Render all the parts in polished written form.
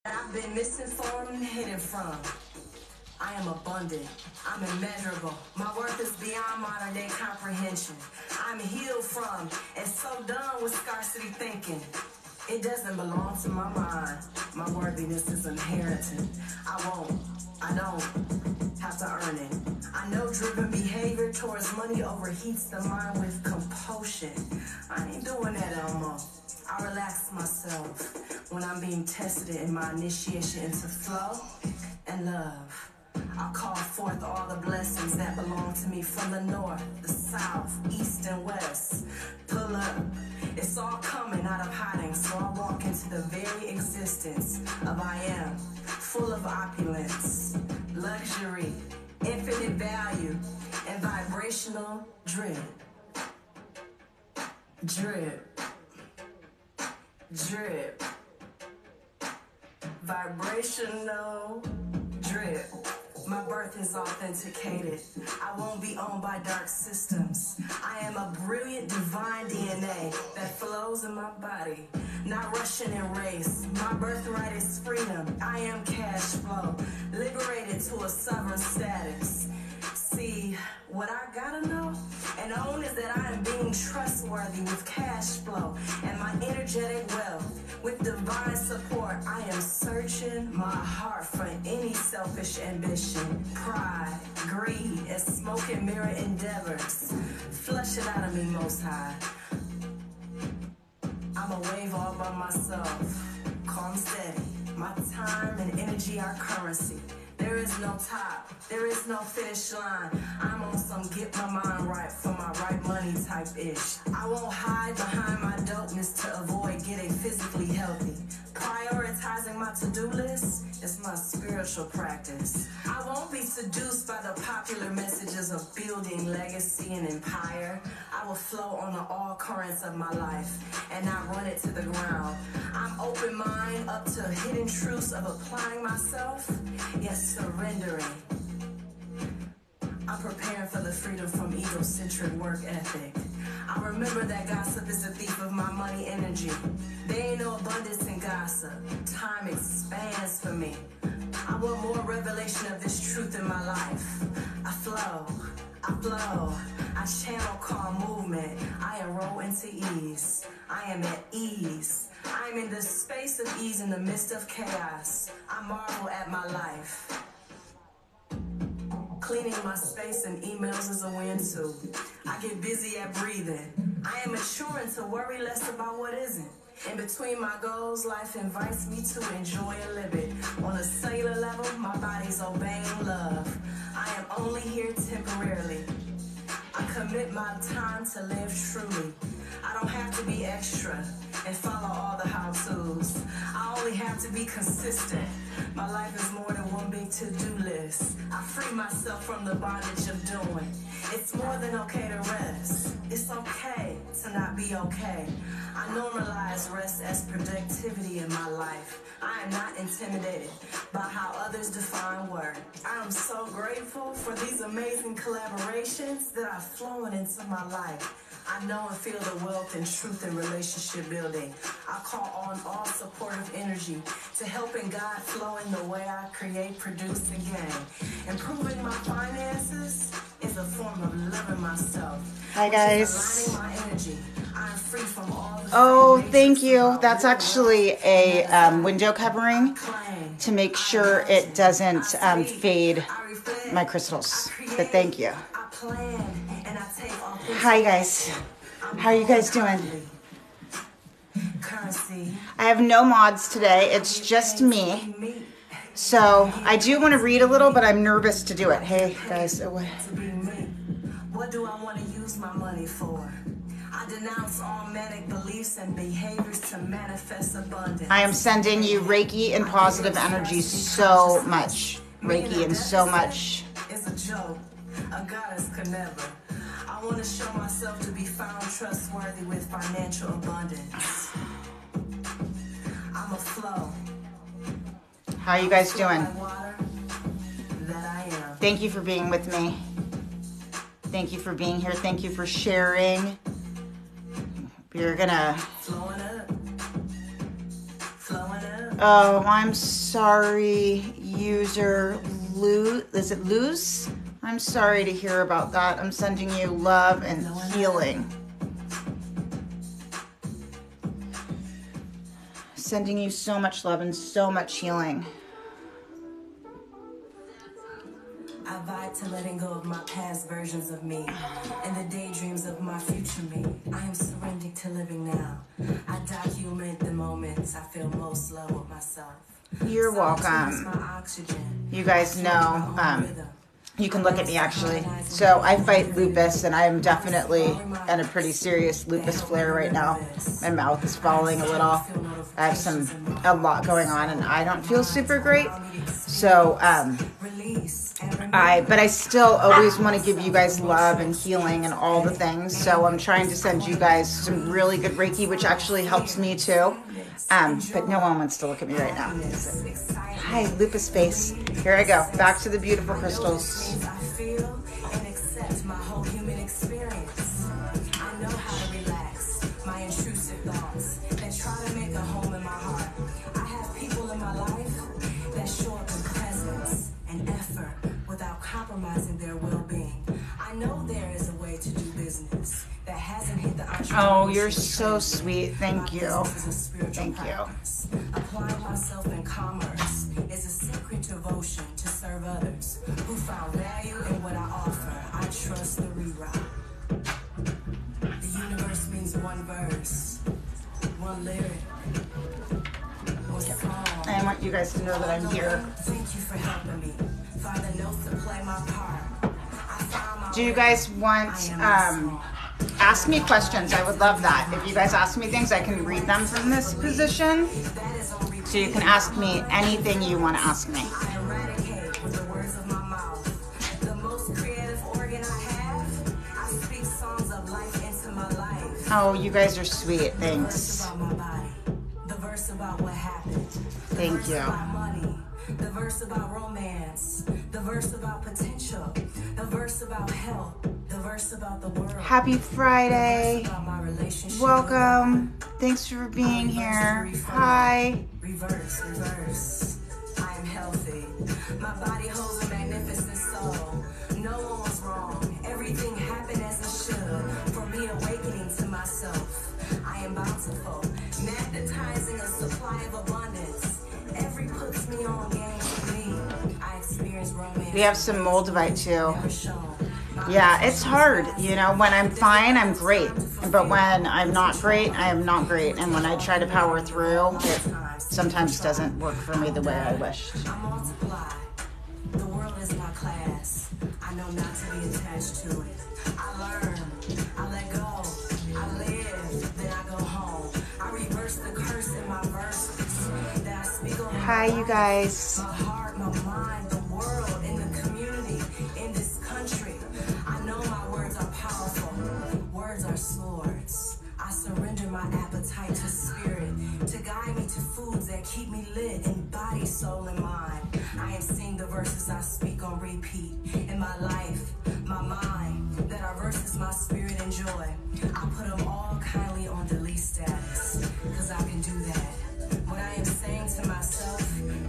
I've been misinformed and hidden from. I am abundant. I'm immeasurable. My worth is beyond modern day comprehension. I'm healed from and so done with scarcity thinking. It doesn't belong to my mind. My worthiness is inherited. I don't have to earn it. I know driven behavior towards money overheats the mind with compulsion. I ain't doing that no more. I relax myself when I'm being tested in my initiation into flow and love. I call forth all the blessings that belong to me from the north, the south, east, and west. Pull up. It's all coming out of hiding, so I walk into the very existence of I am, full of opulence, luxury, infinite value, and vibrational drip. Drip. Drip. Vibrational drip. My birth is authenticated. I won't be owned by dark systems. I am a brilliant divine DNA that flows in my body, not Russian in race. My birthright is freedom. I am cash flow, liberated to a sovereign status. See, what I gotta know and own is that I am being trustworthy with cash flow and my energetic wealth. With divine support, I am searching my heart for any selfish ambition, pride, greed, and smoke and mirror endeavors. Flush it out of me, Most High. I'm a wave all by myself, calm, steady. My time and energy are currency. There is no top, there is no finish line. I'm on some get my mind right for my right money type ish. I won't hide behind my dopeness to avoid getting physically healthy. Prioritizing my to-do list is my spiritual practice. I won't be seduced by the popular messages of building legacy and empire. I will flow on the all currents of my life and not run it to the ground. I'm open mind up to hidden truths of applying myself, yes, surrendering. I'm preparing for the freedom from egocentric work ethic. I remember that gossip is a thief of my money energy. There ain't no abundance in gossip. Time expands for me. I want more revelation of this truth in my life. I flow. I channel calm movement. I enroll into ease. I am at ease. I am in the space of ease in the midst of chaos. I marvel at my life. Cleaning my space and emails is a win too. I get busy at breathing. I am maturing to worry less about what isn't. In between my goals, life invites me to enjoy and live it. On a cellular level, my body's obeying love. I am only here temporarily. I commit my time to live truly. I don't have to be extra and follow all the how-tos. I only have to be consistent. My life is more than one big to-do list. I free myself from the bondage of doing. It's more than okay to rest. It's okay to not be okay. I normalize rest as productivity in my life. I am not intimidated by how others define work. I am so grateful for these amazing collaborations that are flowing into my life. I know and feel the wealth and truth in relationship building. I call on all supportive energy to helping God flow in the way I create, produce, and gain. Improving my finances is a form of loving myself. Hi guys. Aligning my energy. I'm free from all the oh, thank you. That's actually a window covering to make sure it doesn't fade my crystals. But thank you. Hi guys. How are you guys doing? I have no mods today. It's just me. So I do want to read a little, but I'm nervous to do it. Hey guys. What do I want to use my money for? I denounce all manic beliefs and behaviors to manifest abundance. I am sending you Reiki and positive energy so much. Reiki and so much. It's a joke. A goddess could never. I want to show myself to be found trustworthy with financial abundance. I'm a flow. How are you guys doing? Thank you for being with me. Thank you for being here. Thank you for sharing. You're gonna... Oh, I'm sorry, user Luz. Is it Luz? I'm sorry to hear about that. I'm sending you love and healing. Sending you so much love and so much healing. I vibe to letting go of my past versions of me and the daydreams of my future me. I am surrendering to living now. I document the moments I feel most love with myself. You're welcome. You guys know, you can look at me actually. So I fight lupus and I am definitely in a pretty serious lupus flare right now. My mouth is falling a little. I have a lot going on and I don't feel super great. So, but I still always want to give you guys love and healing and all the things. So I'm trying to send you guys some really good Reiki, which actually helps me too. But no one wants to look at me right now. Hi, lupus face. Here I go. Back to the beautiful crystals. I feel and accept my whole human experience. I know how to relax my intrusive thoughts that try to make a home in my heart. I have people in my life that show up in presence and effort without compromising their well-being. I know there is a way to do business that hasn't hit the Oh, you're so sweet. Thank you. Thank you. Applying myself in commerce is a sacred devotion to serve others who found value in what I offer. I trust the reroute. The universe means one verse, one lyric, one song. I want you guys to know that I'm here. Thank you for helping me find the notes to play my part. Do you guys want, ask me questions? I would love that. If you guys ask me things, I can read them from this position. So you can ask me anything you want to ask me. I eradicate with the words of my mouth. The most creative organ I have, I speak songs of life into my life. Oh, you guys are sweet. Thanks. The verse about my body, the verse about what happened. Thank you. About money, the verse about romance, the verse about potential, the verse about health, the verse about the world. Happy Friday. About my relationship. Welcome. Thanks for being here. Hi. Reverse, reverse. I am healthy. My body holds a magnificent soul. No one was wrong. Everything happened as it should. For me awakening to myself. I am bountiful. Magnetizing a supply of abundance. Every puts me on game for me. I experience romance. We have some Moldavite too. Yeah, it's hard. You know, when I'm fine, I'm great. But when I'm not great, I am not great. And when I try to power through, it sometimes doesn't work for me the way I wished. I multiply. The world is my class. I know not to be attached to it. I learn. I let go. I live. Then I go home. I reverse the curse in my verses. That I speak on. Hi, you guys. My heart, my mind, the world, in the community, in this country. I know my words are powerful. Words are swords. I surrender my appetite to spirit, to guide me to foods that keep me lit in body, soul, and mind. I am seeing the verses I speak on repeat in my life, my mind, that are verses my spirit and joy. I put them all kindly on delete status, because I can do that. What I am saying to myself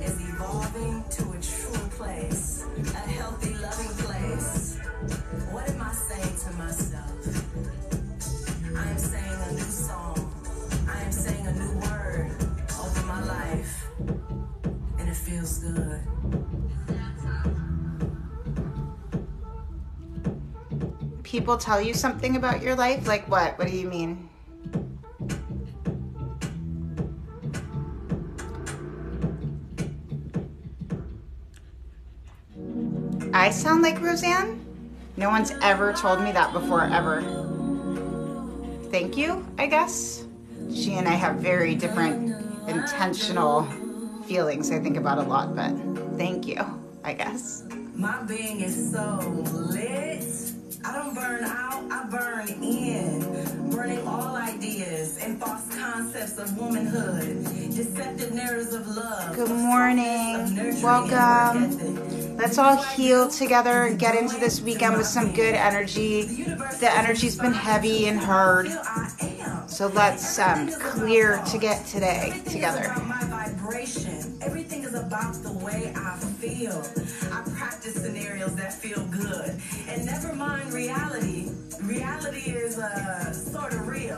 is evolving to a true place, a healthy, loving place. What am I saying to myself? I am saying a new song. I am saying a new word over my life. And it feels good. People tell you something about your life? Like what? What do you mean? I sound like Roseanne? No one's ever told me that before, ever. Thank you, I guess. She and I have very different intentional feelings I think about a lot, but thank you, I guess. My being is so lit. I don't burn out, I burn in. Burning all ideas and false concepts of womanhood. Deceptive narratives of love. Good morning. Welcome. Let's all heal together and get into this weekend with some good energy. The energy's been heavy and hard. So let's clear to get today together. My vibration about the way I feel. I practice scenarios that feel good. And never mind reality. Reality is sort of real.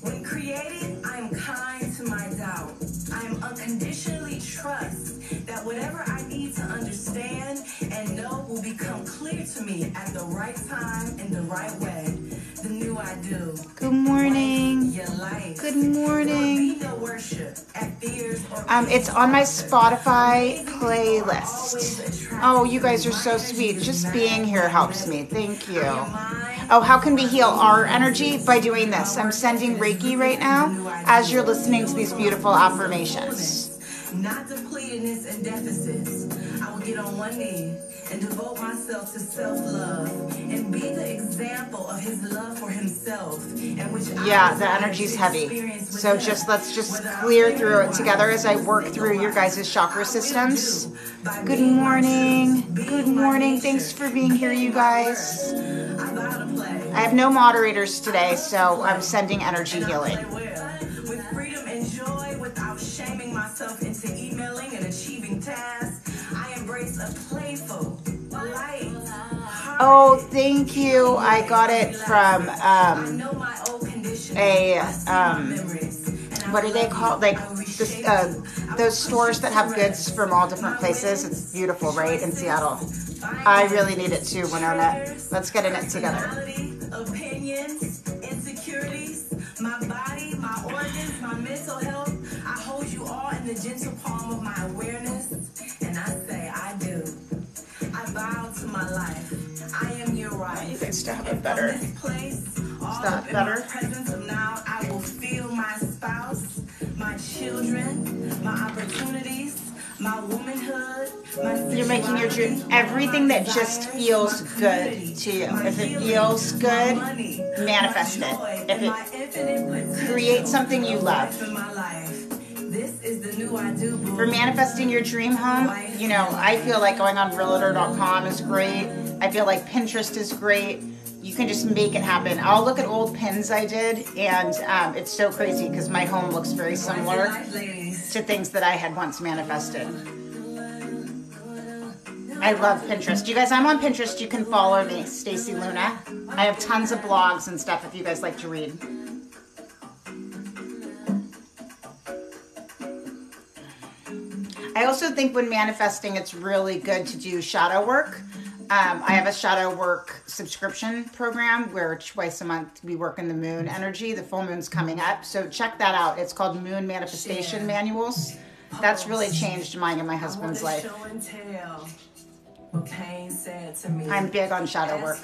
When created, I am kind to my doubt. I am unconditionally trust that whatever I need to understand and know will become clear to me at the right time in the right way. The new I do. Good morning. Good morning. It's on my Spotify playlist. Oh, you guys are so sweet. Just being here helps me. Thank you. Oh, how can we heal our energy? By doing this. I'm sending Reiki right now as you're listening to these beautiful affirmations. Not depletedness and deficits. I will get on one knee and devote myself to self-love and be the example of his love for himself. And which the energy's heavy. So let's just clear through it together as I work through your guys' chakra systems. Good morning. Good morning. Thanks for being here, you guys. I have no moderators today, so I'm sending energy healing. With freedom and joy, without shaming myself into emailing and achieving tasks, I embrace a playful, light. Oh, thank you. I got it from what are they called? Like those stores that have goods from all different places. It's beautiful, right? In Seattle. I really need it too, Winona. Let's get in it together. Opinions, insecurities, my body, my organs, my mental health. I hold you all in the gentle palm of my awareness, and I say I do. I bow to my life. I am your right. You guys still have it better. From this place, Is that better? Presence of now, I will feel my spouse, my children, my opportunities, my womanhood, my You're making your dream, everything that just feels good to you. If it feels good, manifest it. If it creates something you love. This is the new I do. For manifesting your dream home, you know, I feel like going on realtor.com is great. I feel like Pinterest is great. You can just make it happen. I'll look at old pins I did, and it's so crazy because my home looks very similar to things that I had once manifested. I love Pinterest. You guys, I'm on Pinterest. You can follow me, Stacy Luna. I have tons of blogs and stuff if you guys like to read. I also think when manifesting, it's really good to do shadow work. I have a shadow work subscription program where twice a month we work in the moon energy. The full moon's coming up, so check that out. It's called Moon Manifestation Manuals. That's really changed mine and my husband's life. I'm big on shadow work.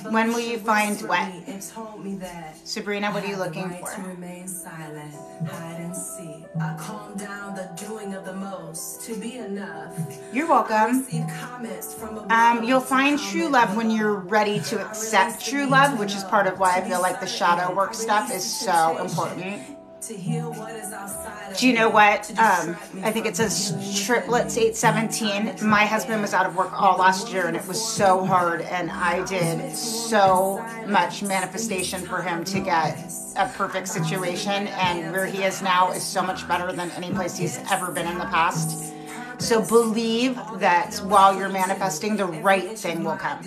When will you find what? Sabrina, what are you looking for? You're welcome. You'll find true love when you're ready to accept true love, which is part of why I feel like the shadow work stuff is so important. Do you know what? I think it says triplets 817. My husband was out of work all last year and it was so hard, and I did so much manifestation for him to get a perfect situation, and where he is now is so much better than any place he's ever been in the past. So believe that while you're manifesting, the right thing will come.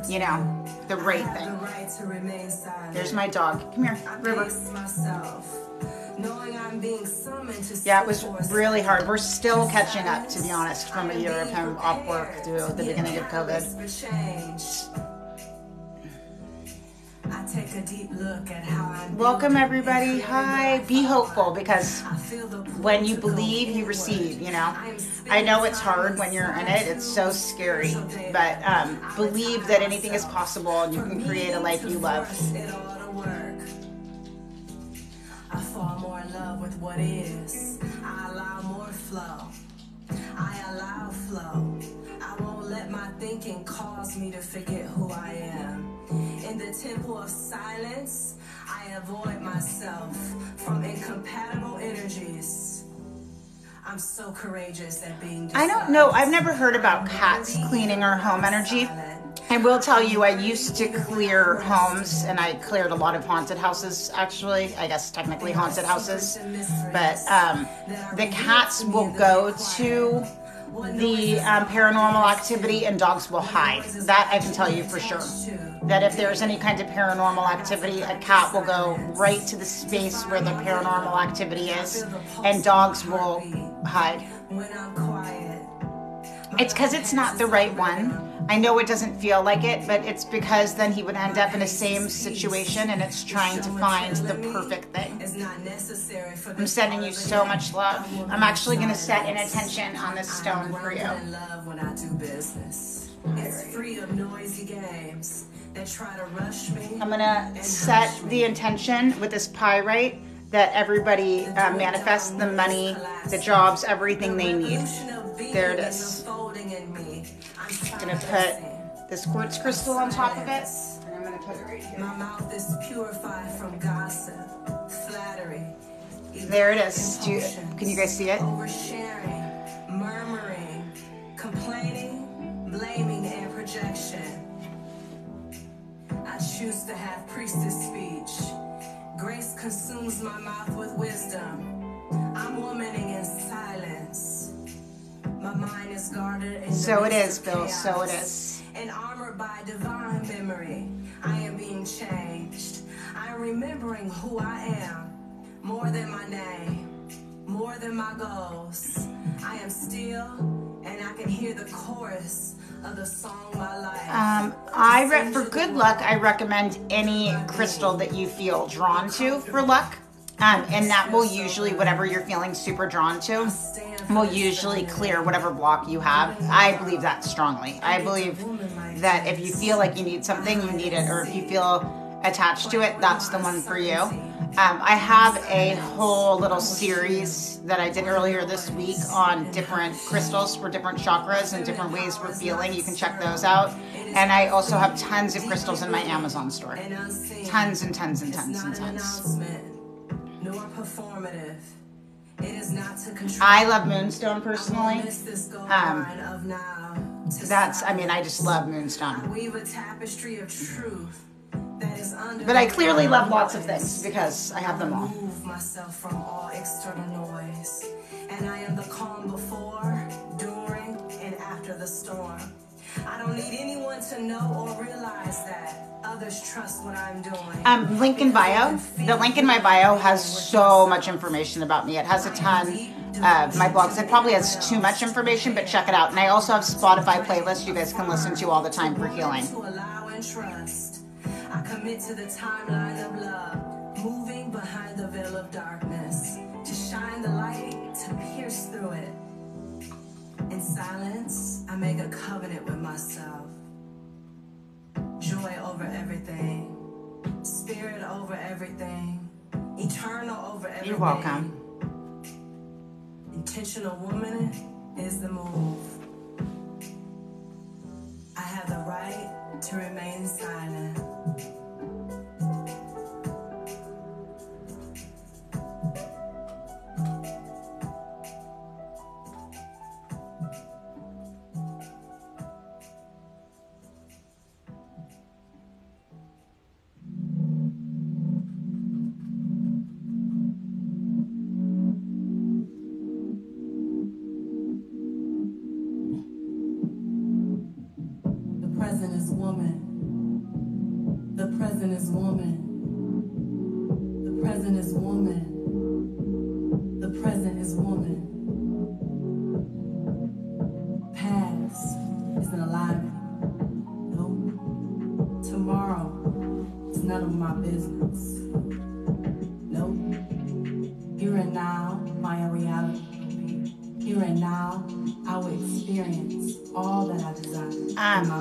You know, the right thing. There's my dog. Come here, River. Yeah, it was really hard. We're still catching up, to be honest, from a year of him off work through the beginning of COVID. Welcome, everybody. Hi. Be hopeful, because when you believe, you receive, you know. I know it's hard when you're in it. It's so scary. But believe that anything is possible and you can create a life you love. I fall more in love with what is. I allow more flow. I allow flow. I won't let my thinking cause me to forget who I am. In the temple of silence, I avoid myself from incompatible energies. I'm so courageous at being disguised. I don't know. I've never heard about cats cleaning our home energy. I will tell you, I used to clear homes, and I cleared a lot of haunted houses, actually. I guess technically haunted houses. But the cats will go to the paranormal activity, and dogs will hide. That I can tell you for sure. That if there's any kind of paranormal activity, a cat will go right to the space where the paranormal activity is, and dogs will hide. It's because it's not the right one. I know it doesn't feel like it, but it's because then he would end up in the same situation, and it's trying to find the perfect thing. I'm sending you so much love. I'm actually going to set an intention on this stone for you. I'm going to set the intention with this pyrite that everybody manifests the money, the jobs, everything they need. There it is. I'm going to put this quartz crystal on top of it, and I'm going to put it right here. My mouth is purified from gossip, flattery. There it is. Can you guys see it? Oversharing, murmuring, complaining, blaming, and projection. I choose to have priestess speech. Grace consumes my mouth with wisdom. I'm womaning in silence. My mind is guarded in so it is, Bill. Chaos. So it is. And armored by divine memory, I am being changed. I am remembering who I am, more than my name, more than my goals. I am still, and I can hear the chorus of the song my life. For good luck, I recommend any crystal that you feel drawn to for luck. And that will usually, whatever you're feeling super drawn to, will usually clear whatever block you have. I believe that strongly. I believe that if you feel like you need something, you need it. Or if you feel attached to it, that's the one for you. I have a whole little series that I did earlier this week on different crystals for different chakras and different ways we're feeling. You can check those out. And I also have tons of crystals in my Amazon store. Tons and tons and tons and tons. Nor performative. It is not to control. I love Moonstone personally. I just love Moonstone. I weave a tapestry of truth that is under. But I clearly love lots of things because I have them all. Remove myself from all external noise, and I am the calm before, during, and after the storm. I don't need anyone to know or realize that. Others trust what I'm doing. Link in bio. The link in my bio has so much information about me. It has a ton of my blogs. It probably has too much information, but check it out. And I also have Spotify playlists you guys can listen to all the time for healing. I commit to the timeline of love, moving behind the veil of darkness, to shine the light, to pierce through it. In silence, I make a covenant with myself. Joy over everything, spirit over everything, eternal over everything. You're welcome. Intentional woman is the move. I have the right to remain silent.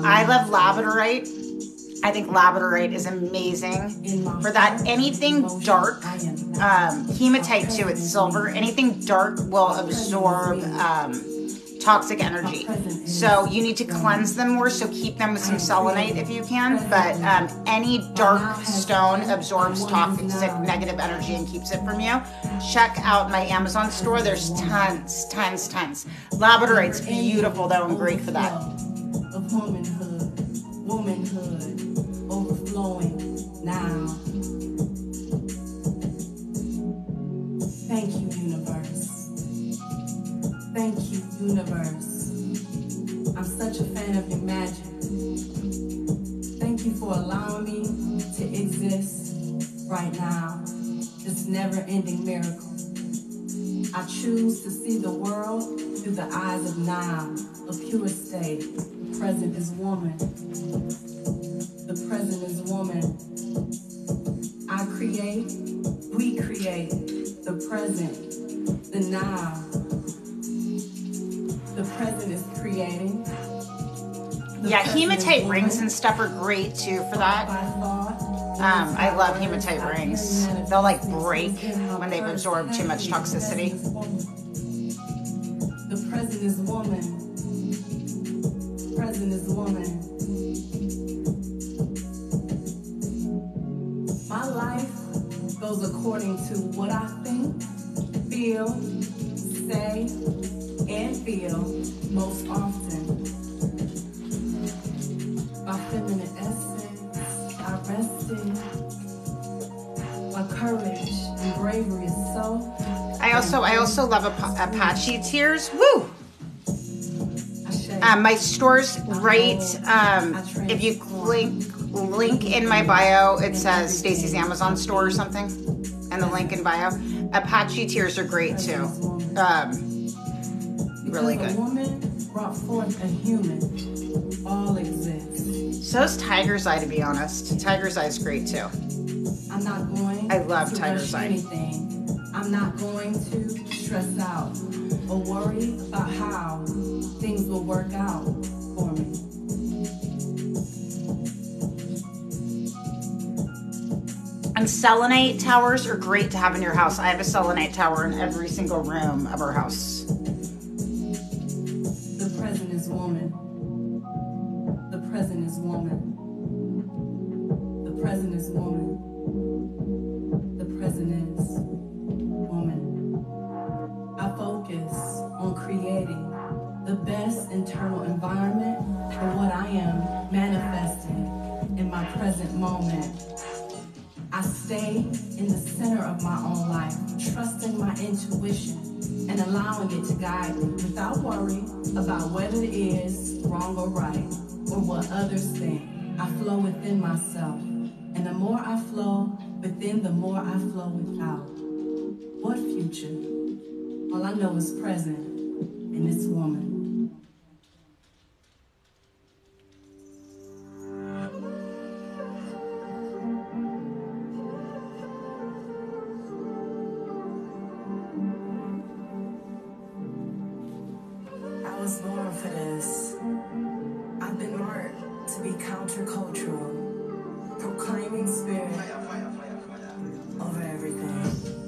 I love labradorite. I think labradorite is amazing for that. Anything dark, hematite too, it's silver. Anything dark will absorb toxic energy. So you need to cleanse them more, so keep them with some selenite if you can. But any dark stone absorbs toxic negative energy and keeps it from you. Check out my Amazon store. There's tons. Labradorite's beautiful though and great for that. womanhood overflowing now. Thank you, universe. Thank you, universe. I'm such a fan of your magic. Thank you for allowing me to exist right now. This never-ending miracle. I choose to see the world through the eyes of now, a pure state. The present is woman. The present is woman. I create, we create the present, the now. The present is creating. Yeah, hematite rings and stuff are great too for that. I love hematite rings. They'll like break when they've absorbed too much toxicity. The present is woman. Present is woman. My life goes according to what I think, feel, say, and feel most often. My feminine essence, I rest in. My courage and bravery is so. I also love Apache tears. Woo! My store's right. If you link in my bio, it says Stacy's Amazon store or something, and the link in bio. Apache tears are great too. Really good. A woman brought forth a human. All exist. So's Tiger's Eye, to be honest. Tiger's Eye is great too. I'm not going. I love to Tiger's rush Eye. anything. I'm not going to stress out or worry about how things will work out for me. And selenite towers are great to have in your house. I have a selenite tower in every single room of our house. The present is woman. The present is woman. The present is woman. The present is woman. I focus on creating the best internal environment for what I am manifesting in my present moment. I stay in the center of my own life, trusting my intuition and allowing it to guide me without worry about whether it is wrong or right or what others think. I flow within myself, and the more I flow within, the more I flow without. What future? All I know is present in this woman. I was born for this. I've been marked to be countercultural, proclaiming spirit over everything.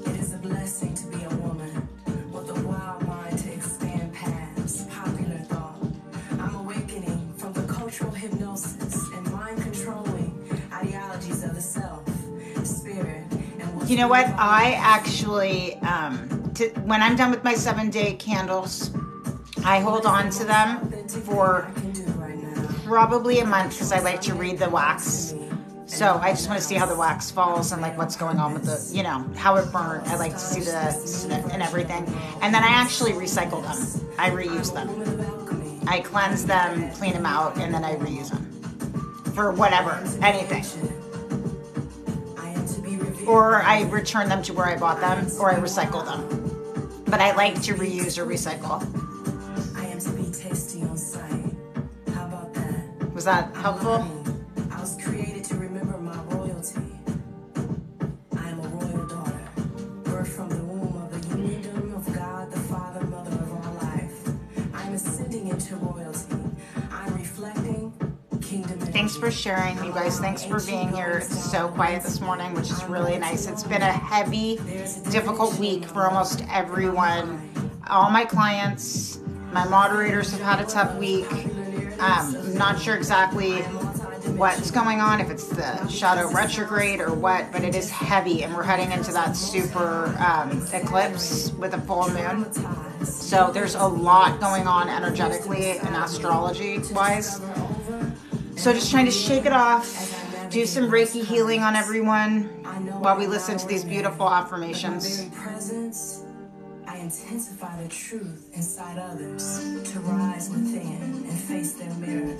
It is a blessing to be a woman with a wild mind to expand paths, popular thought. I'm awakening from the cultural hypnosis and mind-controlling ideologies of the self, spirit, and what's. You know what? I actually, when I'm done with my 7-day candles, I hold on to them for probably a month because I like to read the wax. So I just want to see how the wax falls and like what's going on with the, you know, how it burned. I like to see the snip and everything. And then I actually recycle them. I reuse them. I cleanse them, clean them out, and then I reuse them for whatever, anything. Or I return them to where I bought them, or I recycle them. But I like to reuse or recycle. Tasty on sight. How about that? Was that helpful? I was created to remember my royalty. I am a royal daughter, birthed from the womb of the union of God, the Father, Mother of all life. I am ascending into royalty. I'm reflecting kingdom. Thanks for sharing, you guys. Thanks for being here. It's so quiet this morning, which is really nice. It's been a heavy, difficult week for almost everyone. All my clients, my moderators have had a tough week. I'm not sure exactly what's going on, if it's the shadow retrograde or what, but it is heavy, and we're heading into that super eclipse with a full moon. So there's a lot going on energetically and astrology-wise. So just trying to shake it off, do some Reiki healing on everyone while we listen to these beautiful affirmations. I intensify the truth inside others to rise within and face their mirror.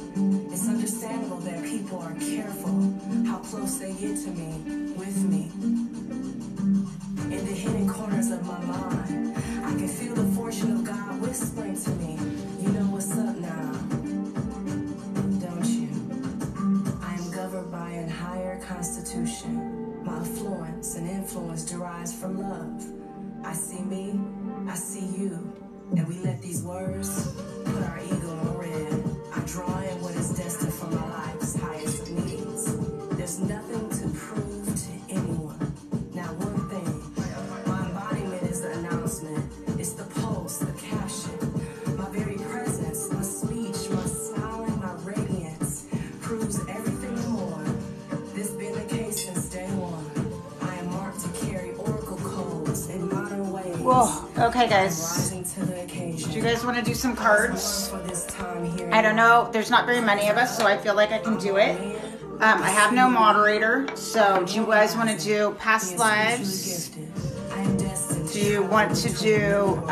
It's understandable that people are careful how close they get to me, with me. In the hidden corners of my mind, I can feel the fortune of God whispering to me, you know what's up now, don't you? I am governed by an higher constitution. My affluence and influence derives from love. I see me, I see you, and we let these words put our ego on red. I draw in what is destined for my life's highest of needs. There's nothing to prove to anyone. Not one thing. My embodiment is the announcement. It's the pulse, the caption. My very presence, my speech, my smiling, my radiance proves everything and more. This been the case since day one. I am marked to carry oracle codes in modern ways. Whoa, okay guys. Do you guys want to do some cards? I don't know. There's not very many of us, so I feel like I can do it. I have no moderator, so do you guys want to do past lives? Do you want to do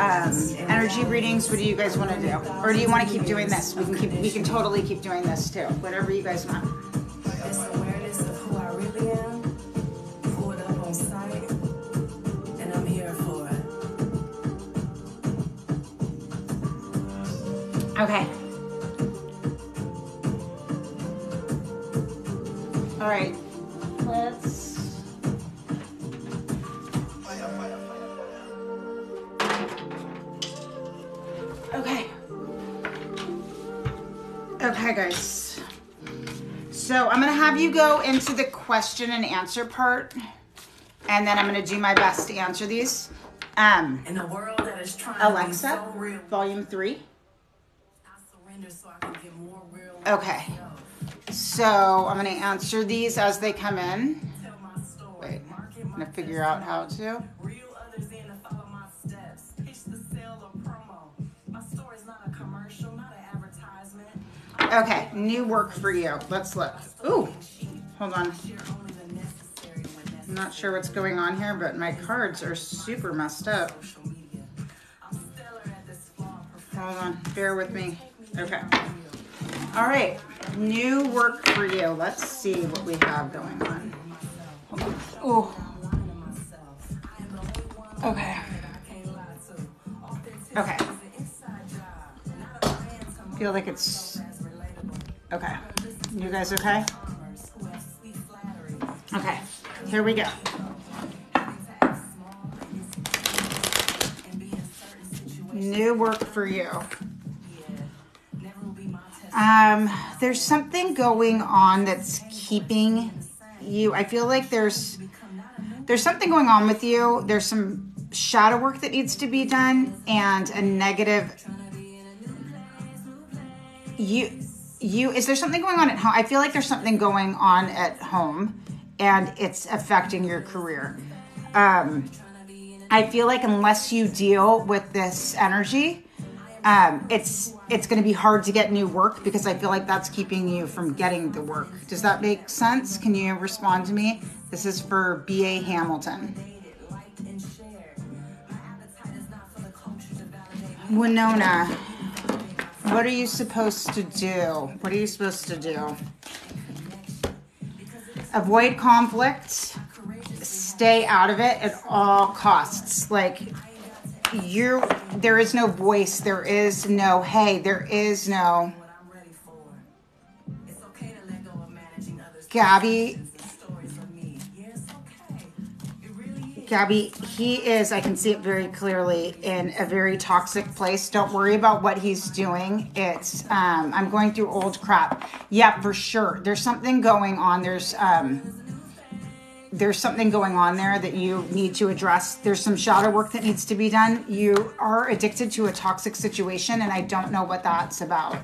energy readings? What do you guys want to do? Or do you want to keep doing this? We can totally keep doing this too. Whatever you guys want. This awareness of who I really am, pulled up on sight, and I'm here for it. Okay. All right. Let's. Okay. Okay, guys. So I'm gonna have you go into the question and answer part, and then I'm gonna do my best to answer these. In a world that is trying Alexa, to be so real, volume 3. I surrender so I can get more real. Okay. So I'm gonna answer these as they come in. Tell my story. Wait, I'm gonna figure out how to. Reel others in to follow my steps. Pitch the sale or promo. My story's not a commercial, not an advertisement. Okay, new work for you. Let's look. Ooh, hold on. I'm not sure what's going on here, but my cards are super messed up. Hold on, bear with me. Okay. All right, new work for you. Let's see what we have going on. Hold on. Oh. Okay. Okay. Feel like it's okay. You guys okay? Okay. Here we go. New work for you. There's something going on that's keeping you. I feel like there's something going on with you. There's some shadow work that needs to be done, and a negative. Is there something going on at home? I feel like there's something going on at home, and it's affecting your career. I feel like unless you deal with this energy, it's going to be hard to get new work, because I feel like that's keeping you from getting the work. Does that make sense? Can you respond to me? This is for B.A. Hamilton. Winona, what are you supposed to do? What are you supposed to do? Avoid conflict. Stay out of it at all costs. Like, there is no voice. There is no, hey, there is no. Gabby, he is, I can see it very clearly, in a very toxic place. Don't worry about what he's doing. It's, I'm going through old crap. Yeah, for sure. There's something going on. There's something going on there that you need to address. There's some shadow work that needs to be done. You are addicted to a toxic situation, and I don't know what that's about.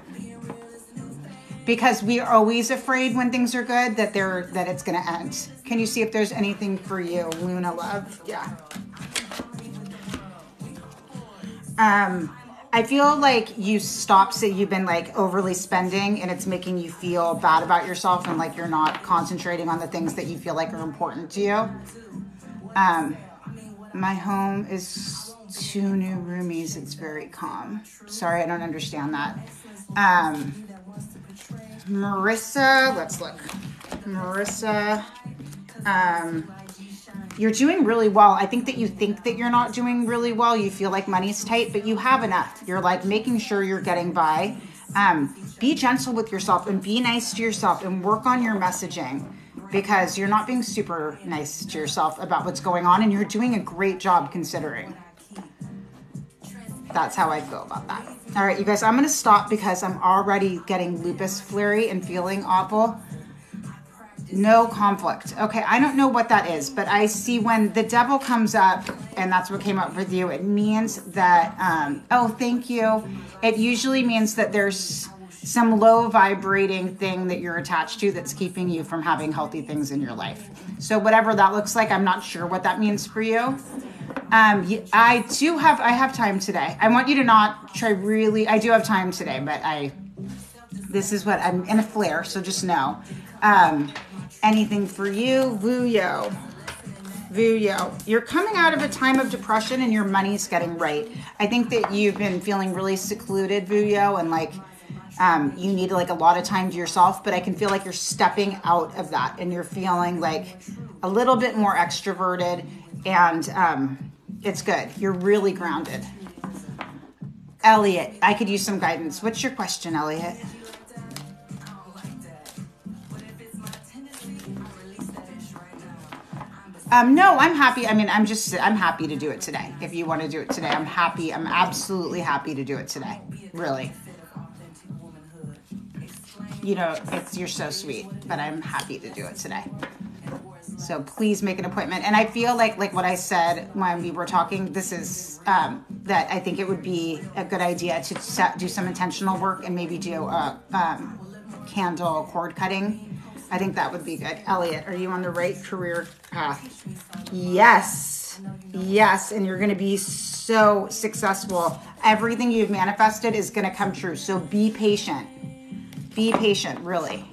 Because we are always afraid when things are good that it's going to end. Can you see if there's anything for you, Luna Love? Yeah. I I feel like you stop, so you've been like overly spending and it's making you feel bad about yourself and like you're not concentrating on the things that you feel like are important to you. My home is 2 new roomies. It's very calm. Sorry, I don't understand that. Marissa, let's look. Marissa, you're doing really well. I think that you think that you're not doing really well. You feel like money's tight, but you have enough. You're like making sure you're getting by. Be gentle with yourself and be nice to yourself and work on your messaging, because you're not being super nice to yourself about what's going on, and you're doing a great job considering. That's how I feel about that. All right, you guys, I'm going to stop because I'm already getting lupus flare and feeling awful. No conflict. Okay, I don't know what that is, but I see when the devil comes up, and that's what came up with you, it means that, oh, thank you. It usually means that there's some low vibrating thing that you're attached to that's keeping you from having healthy things in your life. So whatever that looks like, I'm not sure what that means for you. I have time today. I want you to not try really, I do have time today, but this is what I'm in a flare. So just know, anything for you, Vuyo. You're coming out of a time of depression and your money's getting right. I think that you've been feeling really secluded, Vuyo, and like, you need like a lot of time to yourself, but I can feel like you're stepping out of that and you're feeling like a little bit more extroverted, and it's good. You're really grounded. Elliot, I could use some guidance. What's your question, Elliot? No, I'm happy. I mean, I'm happy to do it today. If you want to do it today, I'm happy. I'm absolutely happy to do it today. Really. You know, you're so sweet, but I'm happy to do it today. So please make an appointment. And I feel like what I said when we were talking, this is that I think it would be a good idea to do some intentional work and maybe do a candle cord cutting. I think that would be good. Elliot, are you on the right career path? Yes. And you're going to be so successful. Everything you've manifested is going to come true. So be patient. Be patient, really.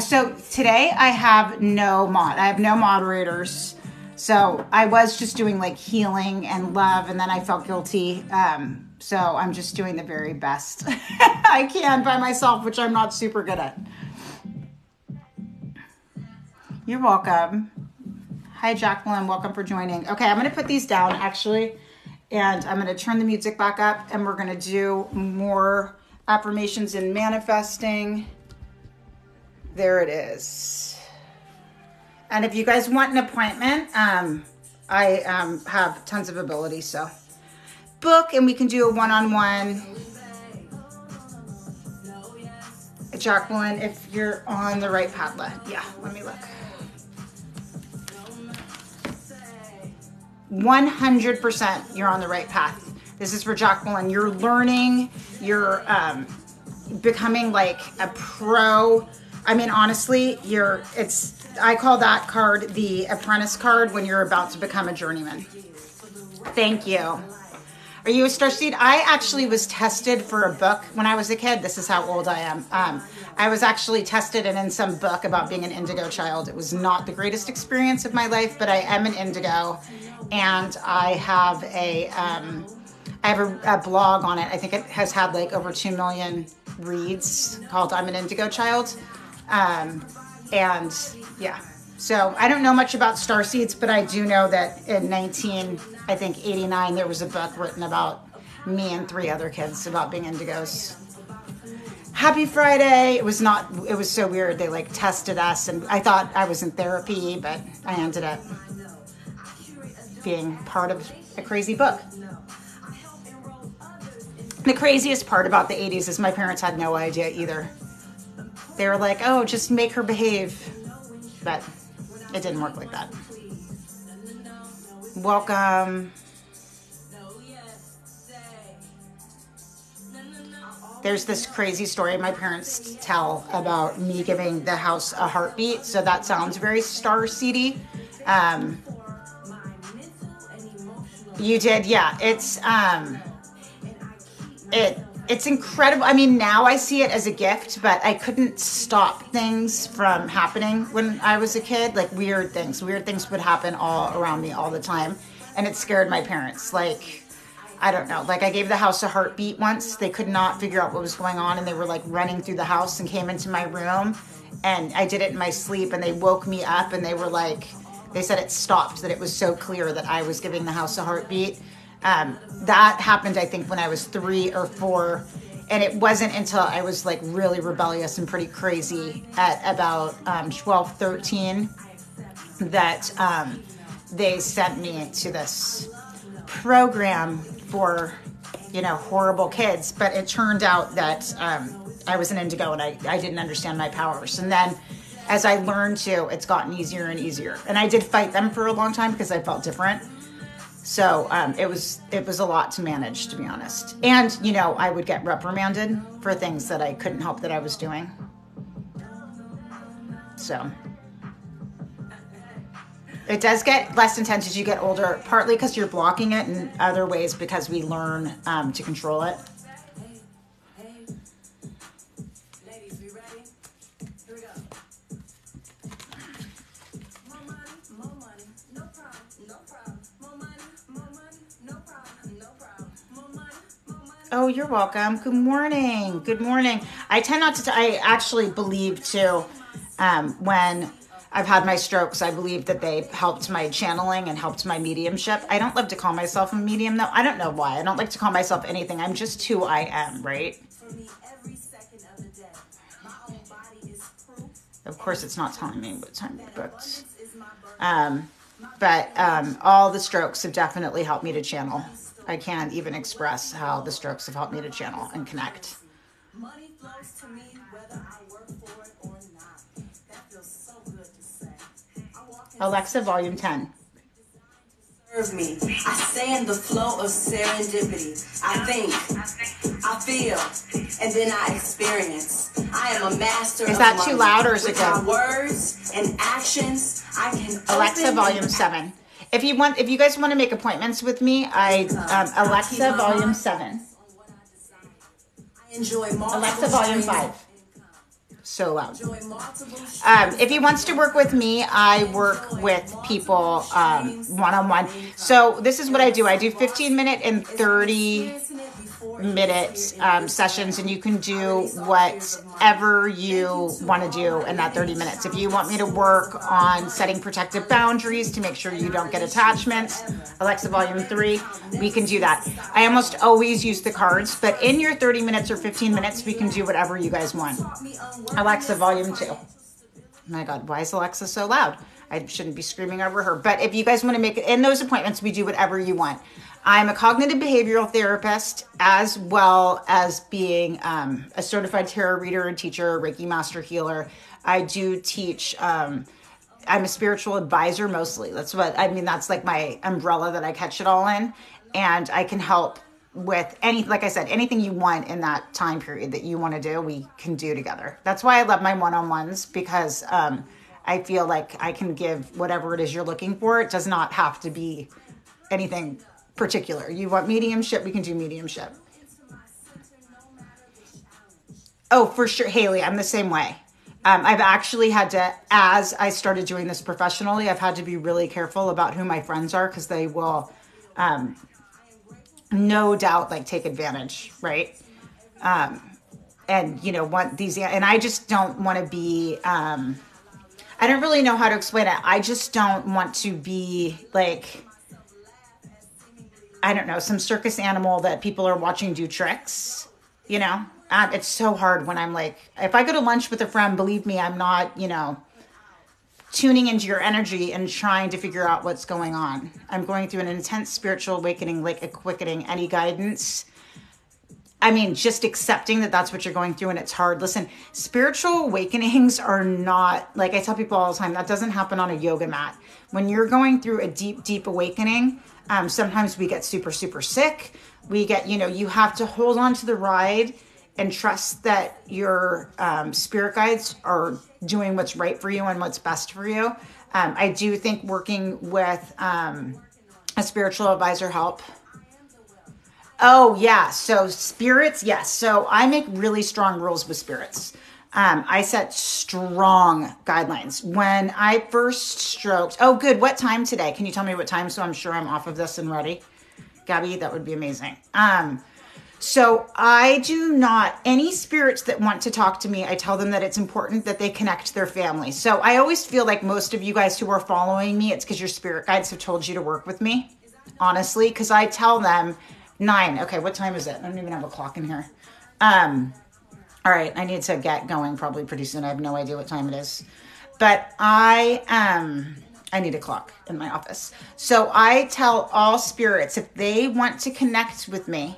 So today I have no moderators. So I was just doing like healing and love, and then I felt guilty. So I'm just doing the very best I can by myself, which I'm not super good at. You're welcome. Hi, Jacqueline. Welcome for joining. Okay, I'm going to put these down actually, and I'm going to turn the music back up, and we're going to do more affirmations and manifesting. There it is. And if you guys want an appointment, I have tons of ability, so book and we can do a one-on-one. Jacqueline, if you're on the right path, yeah, let me look. 100% you're on the right path. This is for Jacqueline. You're learning, you're becoming like a pro. I mean, honestly, I call that card the apprentice card when you're about to become a journeyman. Thank you. Are you a starseed? I actually was tested for a book when I was a kid. This is how old I am. I was actually tested and in some book about being an indigo child. It was not the greatest experience of my life, but I am an indigo, and I have a blog on it. I think it has had like over 2 million reads called I'm an Indigo Child. And yeah, so I don't know much about starseeds, but I do know that in 1989, there was a book written about me and 3 other kids about being indigos. Happy Friday. It was so weird. They like tested us, and I thought I was in therapy, but I ended up being part of a crazy book. The craziest part about the 80s is my parents had no idea either. They were like, oh, just make her behave. But it didn't work like that. Welcome. There's this crazy story my parents tell about me giving the house a heartbeat. So that sounds very starseedy. You did, yeah. It's it's incredible. I mean, now I see it as a gift, but I couldn't stop things from happening when I was a kid. Like weird things would happen all around me all the time. And it scared my parents. Like, I don't know. Like I gave the house a heartbeat once. They could not figure out what was going on. And they were like running through the house and came into my room. And I did it in my sleep and they woke me up and they were like, they said it stopped, that it was so clear that I was giving the house a heartbeat. That happened, I think, when I was 3 or 4. And it wasn't until I was like really rebellious and pretty crazy at about 12, 13 that they sent me to this program for, you know, horrible kids. But it turned out that I was an indigo and I didn't understand my powers. And then as I learned to, it's gotten easier and easier. And I did fight them for a long time because I felt different. So it was a lot to manage, to be honest. And, you know, I would get reprimanded for things that I couldn't help that I was doing. So it does get less intense as you get older, partly because you're blocking it, and other ways because we learn to control it. Oh, you're welcome. Good morning. Good morning. I tend not to, I actually believe too, when I've had my strokes, I believe that they helped my channeling and helped my mediumship. I don't love to call myself a medium though. I don't know why. I don't like to call myself anything. I'm just who I am, right? Of course, it's not telling me what time we booked. But all the strokes have definitely helped me to channel. I can't even express how the strokes have helped me to channel and connect. Money flows to me whether I work for it or not. That feels so good to say. Alexa, volume 10. Serve me. I stay in the flow of serendipity. I think, I feel, and then I experience. I am a master of Is that too loud or is it good? My words and actions, I can Alexa, volume 7. If you guys want to make appointments with me, Alexa, volume 7. Alexa, volume 5. So loud. If he wants to work with me, I work with people one-on-one. So this is what I do. I do 15-minute and 30-minute sessions, and you can do whatever you want to do in that 30 minutes. If you want me to work on setting protective boundaries to make sure you don't get attachments, Alexa Volume 3, we can do that. I almost always use the cards, but in your 30 minutes or 15 minutes, we can do whatever you guys want. Alexa Volume 2. Oh my God, why is Alexa so loud? I shouldn't be screaming over her. But if you guys want to make it in those appointments, we do whatever you want. I'm a cognitive behavioral therapist, as well as being a certified tarot reader and teacher, Reiki master healer. I do teach, I'm a spiritual advisor mostly. That's like my umbrella that I catch it all in. And I can help with like I said, anything you want in that time period that you want to do, we can do together. That's why I love my one-on-ones, because I feel like I can give whatever it is you're looking for. It does not have to be anything particular. You want mediumship, we can do mediumship. Oh, for sure, Haley, I'm the same way. I've actually had to, as I started doing this professionally, I've had to be really careful about who my friends are, because they will no doubt like take advantage, right? And want these, and I just don't want to be, I don't really know how to explain it. I just don't want to be like, I don't know, some circus animal that people are watching do tricks, it's so hard when I'm like, if I go to lunch with a friend, believe me, I'm not, tuning into your energy and trying to figure out what's going on. I'm going through an intense spiritual awakening, like a quickening. Any guidance? I mean, just accepting that that's what you're going through and it's hard. Listen, spiritual awakenings are not, like I tell people all the time, that doesn't happen on a yoga mat. When you're going through a deep, deep awakening, sometimes we get super, super sick. We get, you have to hold on to the ride and trust that your spirit guides are doing what's right for you and what's best for you. I do think working with a spiritual advisor help. Oh, yeah. So spirits, yes. So I make really strong rules with spirits. I set strong guidelines. When I first stroked, oh, good. What time today? Can you tell me what time so I'm sure I'm off of this and ready? Gabby, that would be amazing. So I do not, any spirits that want to talk to me, I tell them that it's important that they connect their family. So I always feel like most of you guys who are following me, it's because your spirit guides have told you to work with me, honestly, because I tell them 9. Okay, what time is it? I don't even have a clock in here. All right, I need to get going probably pretty soon. I have no idea what time it is. But I need a clock in my office. So I tell all spirits if they want to connect with me,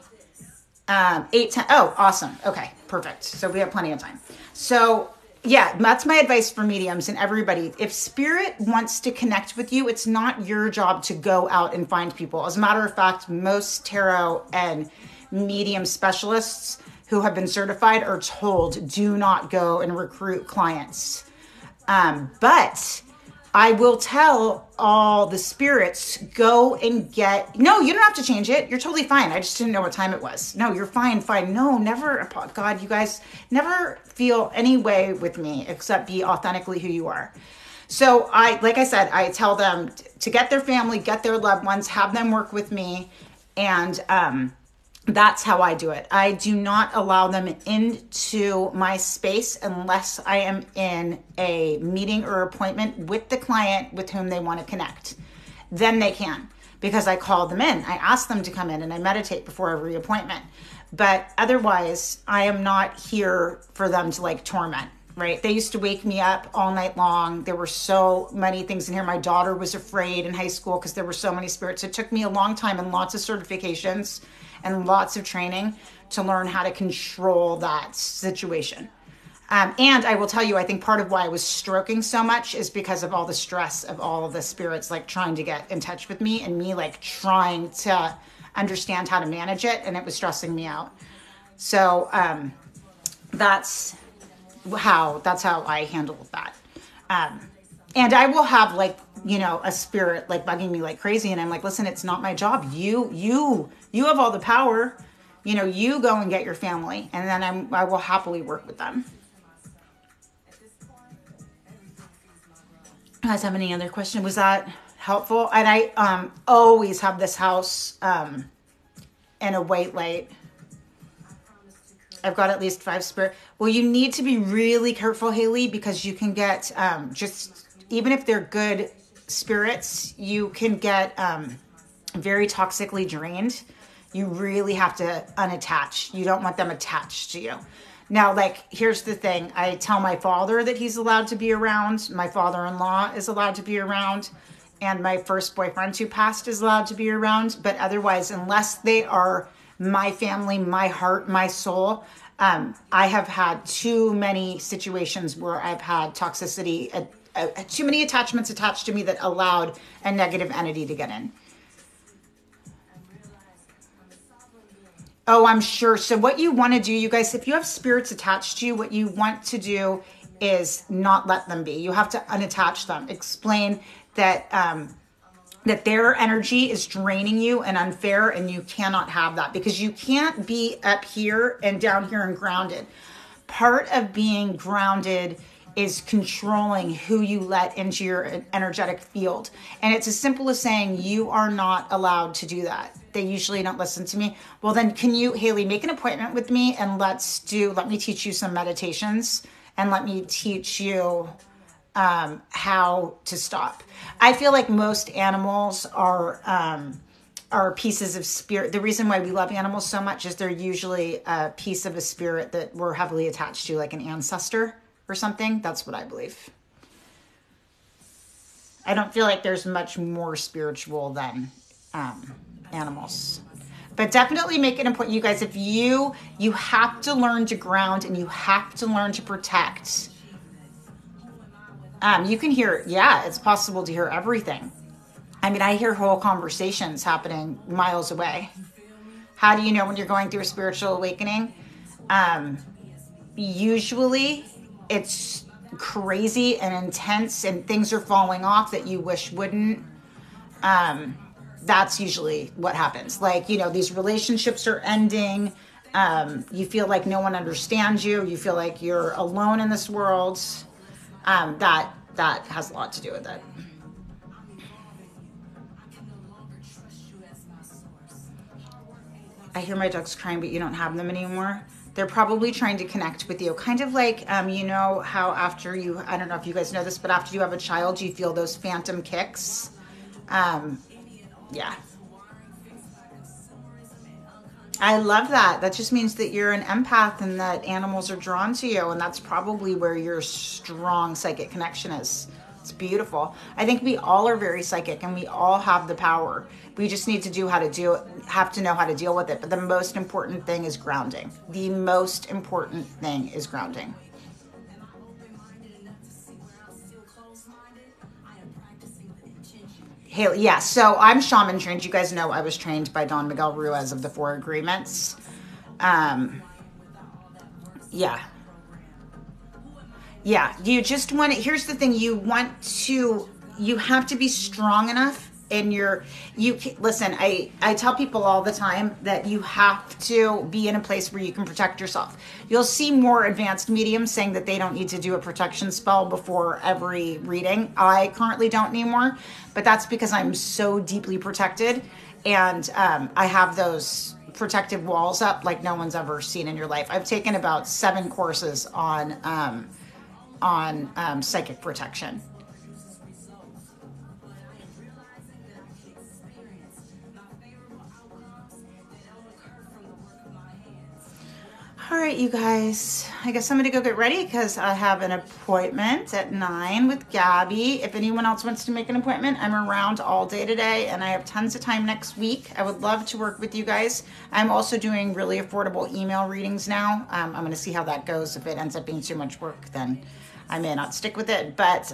8, 10. Oh, awesome. Okay, perfect. So we have plenty of time. So yeah, that's my advice for mediums and everybody. If spirit wants to connect with you, it's not your job to go out and find people. As a matter of fact, most tarot and medium specialists who have been certified are told, do not go and recruit clients. But I will tell all the spirits, go and get, no, you don't have to change it. You're totally fine. I just didn't know what time it was. No, you're fine. No, never. God, you guys never feel any way with me except be authentically who you are. So like I said, I tell them to get their family, get their loved ones, have them work with me. And, that's how I do it. I do not allow them into my space unless I am in a meeting or appointment with the client with whom they want to connect. Then they can, because I call them in. I ask them to come in and I meditate before every appointment. But otherwise, I am not here for them to like torment, right? They used to wake me up all night long. There were so many things in here. My daughter was afraid in high school because there were so many spirits. It took me a long time and lots of certifications and lots of training to learn how to control that situation. And I will tell you, I think part of why I was stroking so much is because of all the stress of all of the spirits like trying to get in touch with me and me like trying to understand how to manage it, and it was stressing me out. So that's how I handle that. And I will have like, a spirit like bugging me like crazy. And I'm like, listen, it's not my job. You have all the power, you go and get your family. And then I will happily work with them. You guys have any other question? Was that helpful? And I always have this house and a white light. I've got at least 5 spirit. Well, you need to be really careful, Haley, because you can get even if they're good spirits, you can get very toxically drained. You really have to unattach. You don't want them attached to you. Now, like, here's the thing. I tell my father that he's allowed to be around. My father-in-law is allowed to be around. And my first boyfriend who passed is allowed to be around. But otherwise, unless they are my family, my heart, my soul, I have had too many situations where I've had toxicity, too many attachments attached to me that allowed a negative entity to get in. Oh, I'm sure. So what you want to do, you guys, if you have spirits attached to you, what you want to do is not let them be. You have to unattach them. Explain that that their energy is draining you and unfair, and you cannot have that because you can't be up here and down here and grounded. Part of being grounded is controlling who you let into your energetic field. And it's as simple as saying, you are not allowed to do that. They usually don't listen to me. Well, then can you, Haley, make an appointment with me and let me teach you some meditations and let me teach you how to stop. I feel like most animals are pieces of spirit. The reason why we love animals so much is they're usually a piece of a spirit that we're heavily attached to, like an ancestor or something. That's what I believe. I don't feel like there's much more spiritual than animals. But definitely make it important. You guys, if you have to learn to ground and you have to learn to protect. You can hear, it's possible to hear everything. I mean, I hear whole conversations happening miles away. How do you know when you're going through a spiritual awakening? Usually it's crazy and intense and things are falling off that you wish wouldn't. that's usually what happens. Like, you know, these relationships are ending. You feel like no one understands you. You feel like you're alone in this world. That has a lot to do with it. I hear my dogs crying, but you don't have them anymore. They're probably trying to connect with you. Kind of like, you know how after you, I don't know if you guys know this, but after you have a child, you feel those phantom kicks. Yeah. I love that. That just means that you're an empath and that animals are drawn to you. And that's probably where your strong psychic connection is. It's beautiful. I think we all are very psychic and we all have the power. We just need to have to know how to deal with it. But the most important thing is grounding. The most important thing is grounding. Haley, yeah, so I'm shaman trained. You guys know I was trained by Don Miguel Ruiz of the Four Agreements. Yeah. Yeah, you just want to, here's the thing, you have to be strong enough in listen, I tell people all the time that you have to be in a place where you can protect yourself. You'll see more advanced mediums saying that they don't need to do a protection spell before every reading. I currently don't anymore, but that's because I'm so deeply protected, and I have those protective walls up like no one's ever seen in your life. I've taken about 7 courses on psychic protection. All right, you guys, I guess I'm going to go get ready because I have an appointment at 9 with Gabby. If anyone else wants to make an appointment, I'm around all day today and I have tons of time next week. I would love to work with you guys. I'm also doing really affordable email readings now. I'm going to see how that goes. If it ends up being too much work, then I may not stick with it, but